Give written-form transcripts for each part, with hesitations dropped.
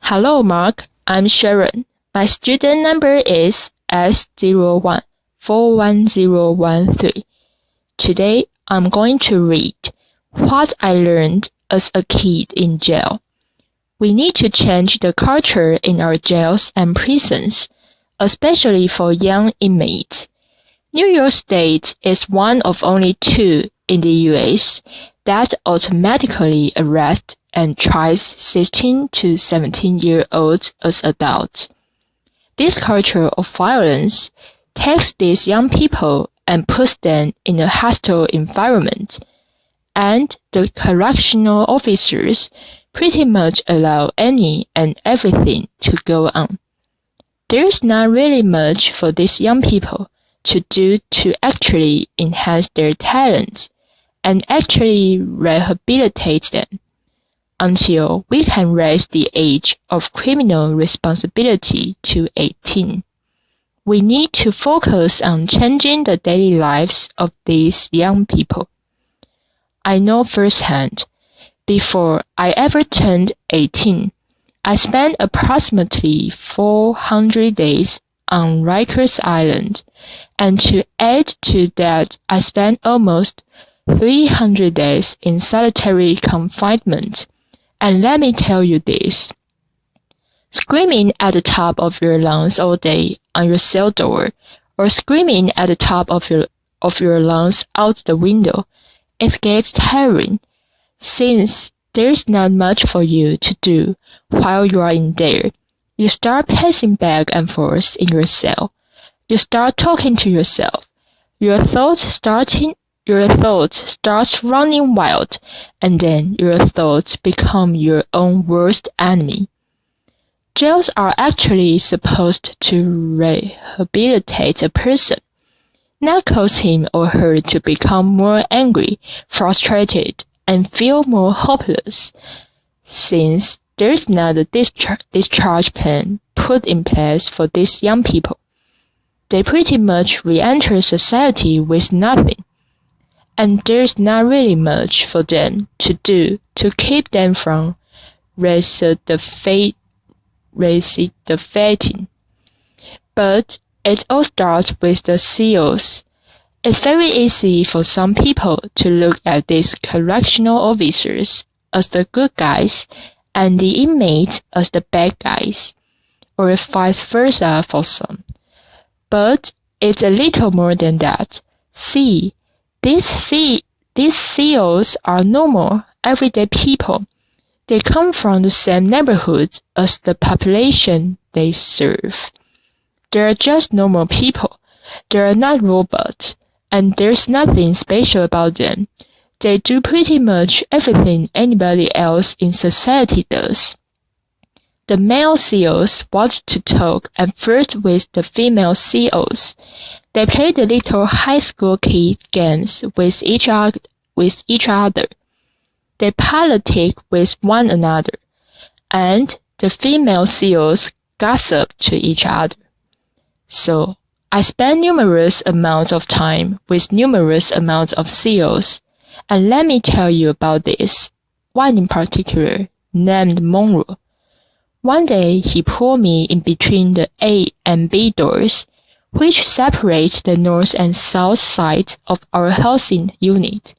Hello, Mark. I'm Sharon. My student number is S01-41013. Today, I'm going to read What I Learned as a Kid in Jail. We need to change the culture in our jails and prisons, especially for young inmates. New York State is one of only 2 in the U.S. that automatically arrests and tries 16 to 17-year-olds as adults. This culture of violence takes these young people and puts them in a hostile environment, and the correctional officers pretty much allow any and everything to go on. There's not really much for these young people to do to actually enhance their talents and actually rehabilitate them until we can raise the age of criminal responsibility to 18. We need to focus on changing the daily lives of these young people. I know firsthand, before I ever turned 18, I spent approximately 400 days on Rikers Island, and to add to that, I spent almost 300 days in solitary confinement. And let me tell you this. Screaming at the top of your lungs all day on your cell door, or screaming at the top of your lungs out the window, it gets tiring, since there's not much for you to do while you are in there. You start pacing back and forth in your cell. You start talking to yourself. Your thoughts start running wild, and then your thoughts become your own worst enemy. Jails are actually supposed to rehabilitate a person, not cause him or her to become more angry, frustrated, and feel more hopeless, since there's not a discharge plan put in place for these young people. They pretty much re-enter society with nothing, and there's not really much for them to do to keep them from recidivating. But it all starts with the COs. It's very easy for some people to look at these correctional officers as the good guys and the inmates as the bad guys, or vice versa for some. But it's a little more than that. See, these COs are normal, everyday people. They come from the same neighborhoods as the population they serve. They're just normal people. They're not robots, and there's nothing special about them. They do pretty much everything anybody else in society does. The male COs want to talk and flirt with the female COs. They play the little high school kid games with each other. They politic with one another, and the female COs gossip to each other. So, I spend numerous amounts of time with numerous amounts of COs, and let me tell you about this, one in particular, named Monroe. One day he pulled me in between the A and B doors, which separate the north and south sides of our housing unit.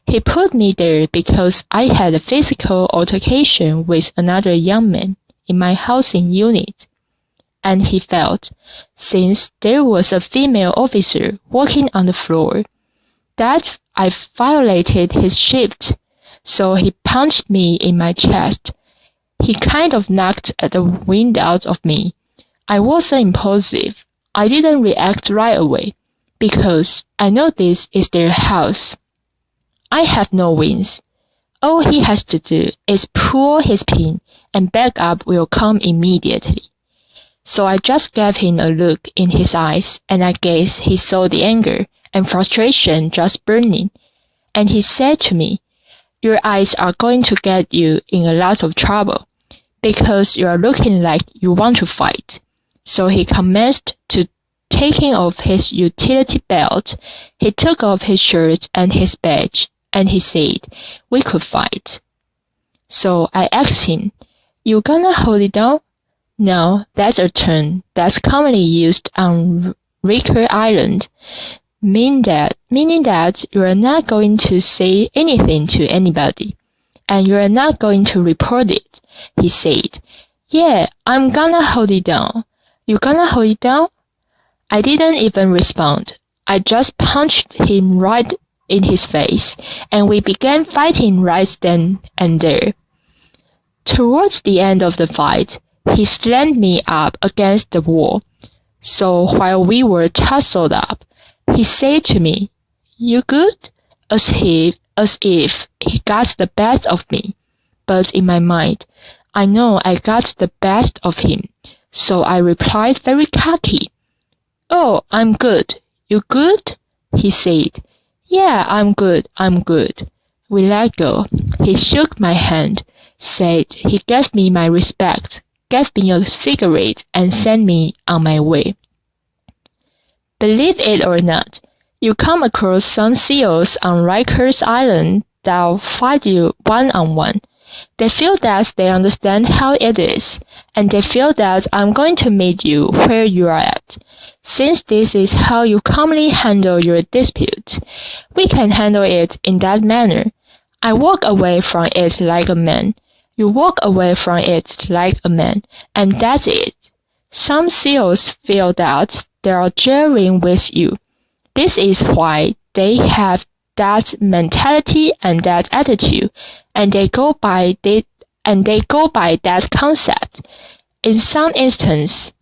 He put me there because I had a physical altercation with another young man in my housing unit, and he felt, since there was a female officer walking on the floor, that I violated his shift, so he punched me in my chest. He kind of knocked the wind out of me. I wasn't impulsive. I didn't react right away, because I know this is their house. I have no wings. All he has to do is pull his pin, and backup will come immediately. So I just gave him a look in his eyes, and I guess he saw the anger and frustration just burning. And he said to me, "Your eyes are going to get you in a lot of trouble, because you are looking like you want to fight." So he commenced to taking off his utility belt. He took off his shirt and his badge, and he said we could fight. So I asked him, You gonna hold it down? No, that's a term that's commonly used on Riker Island, meaning that you're not going to say anything to anybody, and you're not going to report it, he said. Yeah, I'm gonna hold it down. You gonna hold it down? I didn't even respond. I just punched him right in his face, and we began fighting right then and there. Towards the end of the fight, he slammed me up against the wall. So while we were tussled up, he said to me, "You good?" As if he got the best of me. But in my mind, I know I got the best of him, so I replied very cocky. "Oh, I'm good. You good?" he said. "Yeah, I'm good. We let go. He shook my hand, said he gave me my respect, gave me a cigarette, and sent me on my way. Believe it or not, you come across some SEALs on Rikers Island that'll fight you one-on-one. They feel that they understand how it is, and they feel that I'm going to meet you where you are at. Since this is how you commonly handle your dispute, we can handle it in that manner. I walk away from it like a man. You walk away from it like a man, and that's it. Some SEALs feel that they are jeering with you. This is why they have that mentality and that attitude, and they go by that concept. In some instances,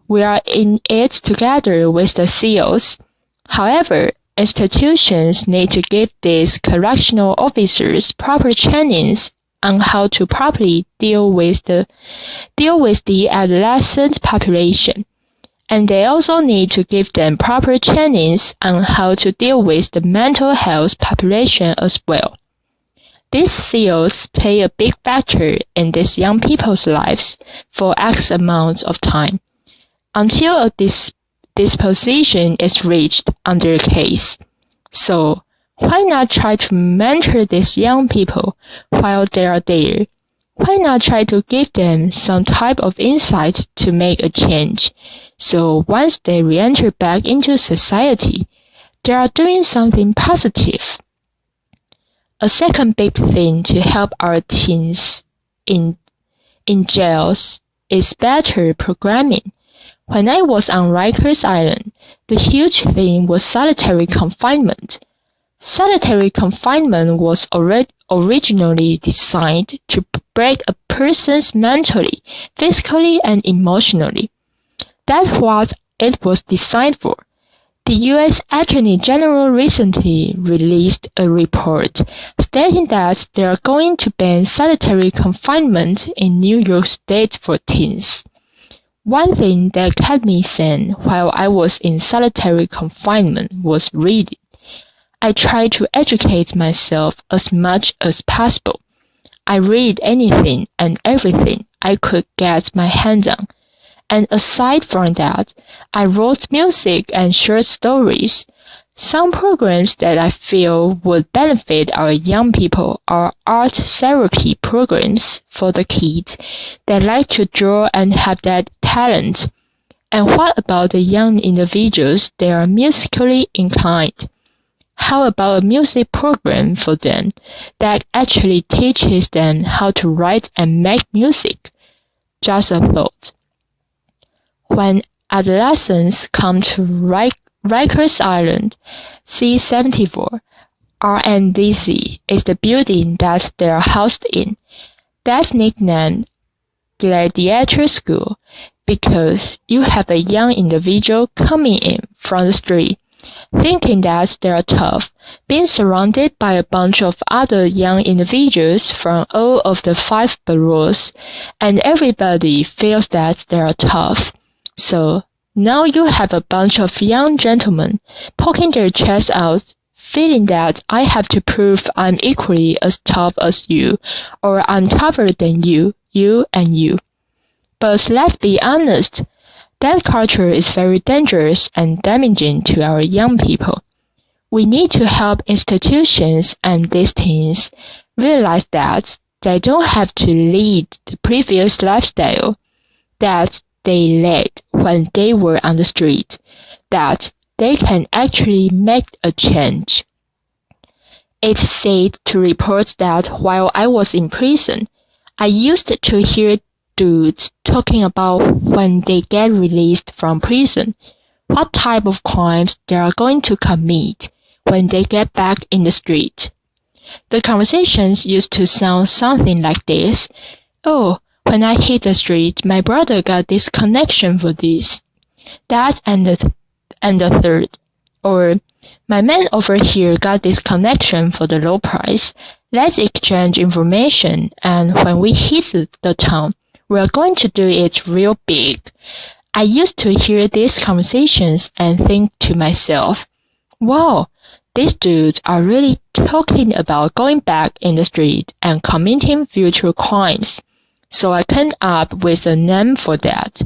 we are in it together with the SEALs. However, institutions need to give these correctional officers proper trainings on how to properly deal with the adolescent population. And they also need to give them proper trainings on how to deal with the mental health population as well. These SEALs play a big factor in these young people's lives for X amount of time, until a disposition is reached on their case. So, why not try to mentor these young people while they are there? Why not try to give them some type of insight to make a change? So once they re-enter back into society, they are doing something positive. A second big thing to help our teens in jails is better programming. When I was on Rikers Island, the huge thing was solitary confinement. Solitary confinement was originally designed to break a person's mentally, physically, and emotionally. That's what it was designed for. The U.S. Attorney General recently released a report stating that they are going to ban solitary confinement in New York State for teens. One thing that kept me sane while I was in solitary confinement was reading. I tried to educate myself as much as possible. I read anything and everything I could get my hands on. And aside from that, I wrote music and short stories. Some programs that I feel would benefit our young people are art therapy programs for the kids that like to draw and have that talent. And what about the young individuals that are musically inclined? How about a music program for them that actually teaches them how to write and make music? Just a thought. When adolescents come to Rikers Island, C-74, RNDC is the building that they are housed in. That's nicknamed Gladiator School because you have a young individual coming in from the street, thinking that they are tough, being surrounded by a bunch of other young individuals from all of the 5 boroughs, and everybody feels that they are tough. So, now you have a bunch of young gentlemen poking their chests out, feeling that I have to prove I'm equally as tough as you, or I'm tougher than you, and you. But let's be honest, that culture is very dangerous and damaging to our young people. We need to help institutions and these teens realize that they don't have to lead the previous lifestyle that they led when they were on the street, that they can actually make a change. It's sad to report that while I was in prison, I used to hear dudes talking about when they get released from prison, what type of crimes they are going to commit when they get back in the street. The conversations used to sound something like this. Oh, when I hit the street, my brother got this connection for this, that and the third. Or, my man over here got this connection for the low price. Let's exchange information, and when we hit the town, we're going to do it real big. I used to hear these conversations and think to myself, wow, these dudes are really talking about going back in the street and committing future crimes. So I came up with a name for that.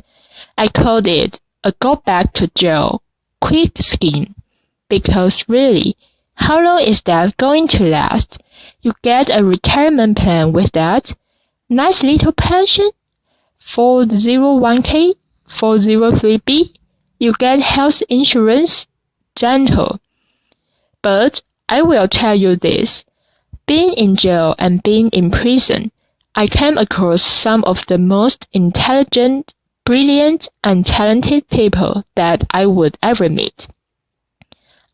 I called it a go back to jail quick scheme. Because really, how long is that going to last? You get a retirement plan with that. Nice little pension. 401k, 403b. You get health insurance. Gentle. But I will tell you this. Being in jail and being in prison, I came across some of the most intelligent, brilliant, and talented people that I would ever meet.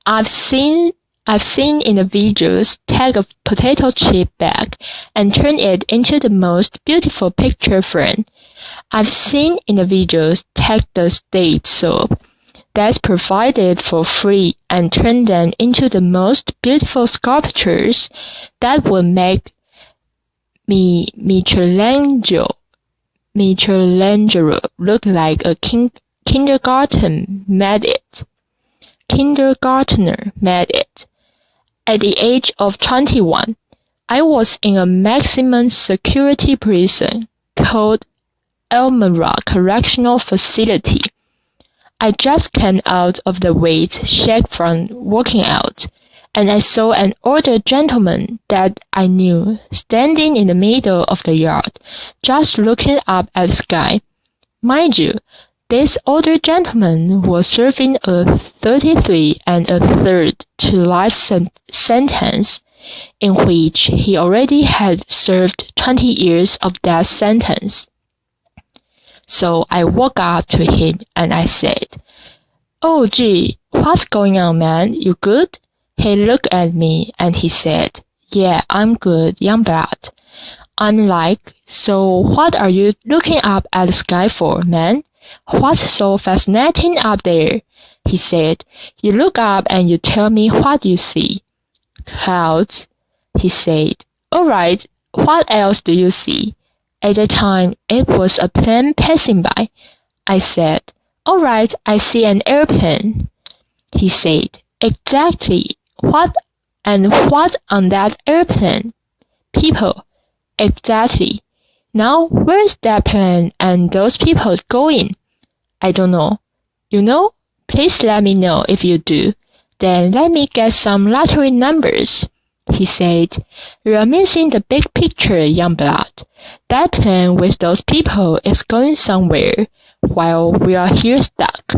I've seen individuals take a potato chip bag and turn it into the most beautiful picture frame. I've seen individuals take the state soap that's provided for free and turn them into the most beautiful sculptures that would make Michelangelo look like a kindergartner made it. At the age of 21, I was in a maximum security prison called Elmira Correctional Facility. I just came out of the weight shack from working out, and I saw an older gentleman that I knew standing in the middle of the yard, just looking up at the sky. Mind you, this older gentleman was serving a 33 1/3 to life sentence, in which he already had served 20 years of that sentence. So I walked up to him and I said, "Oh gee, what's going on, man? You good?" He looked at me and he said, "Yeah, I'm good, young blood." I'm like, "So what are you looking up at the sky for, man? What's so fascinating up there?" He said, "You look up and you tell me what you see." "Clouds," he said. "All right, what else do you see?" At the time, it was a plane passing by. I said, "All right, I see an airplane." He said, "Exactly. What on that airplane?" "People." "Exactly. Now, where's that plane and those people going?" "I don't know." "You know? Please let me know if you do. Then let me get some lottery numbers." He said, "You're missing the big picture, young blood. That plane with those people is going somewhere, while we are here stuck.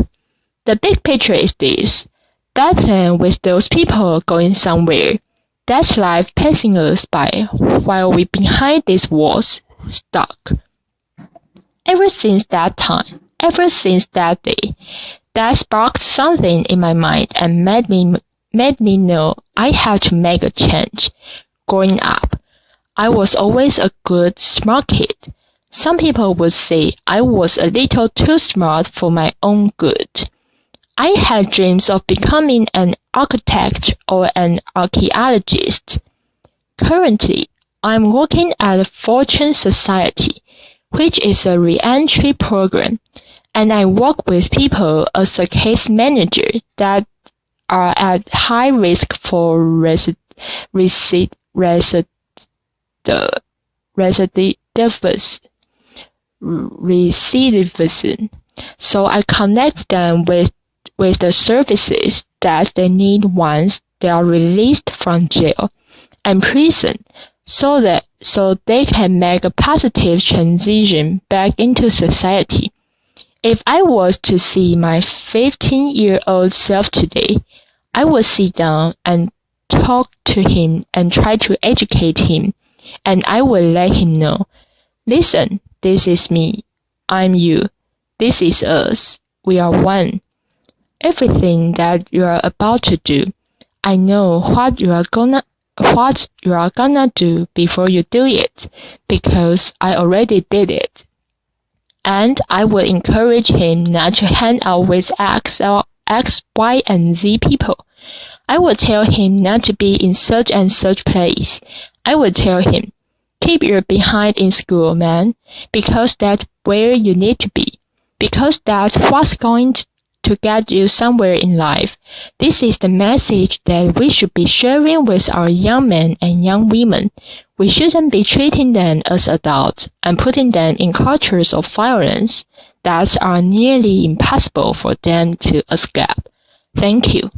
The big picture is this. That plane with those people going somewhere. That's life passing us by, while we behind these walls, stuck." Ever since that day, that sparked something in my mind and made me know I had to make a change. Growing up, I was always a good, smart kid. Some people would say I was a little too smart for my own good. I had dreams of becoming an architect or an archaeologist. Currently, I'm working at Fortune Society, which is a re-entry program, and I work with people as a case manager that are at high risk for recidivism. So I connect them with the services that they need once they are released from jail and prison, so they can make a positive transition back into society. If I was to see my 15-year-old self today, I would sit down and talk to him and try to educate him, and I would let him know, listen, this is me, I'm you, this is us, we are one. Everything that you are about to do, I know what you are gonna do before you do it, because I already did it. And I will encourage him not to hang out with X, Y, and Z people. I will tell him not to be in such and such place. I will tell him, keep your behind in school, man, because that's where you need to be, because that's what's going to get you somewhere in life. This is the message that we should be sharing with our young men and young women. We shouldn't be treating them as adults and putting them in cultures of violence that are nearly impossible for them to escape. Thank you.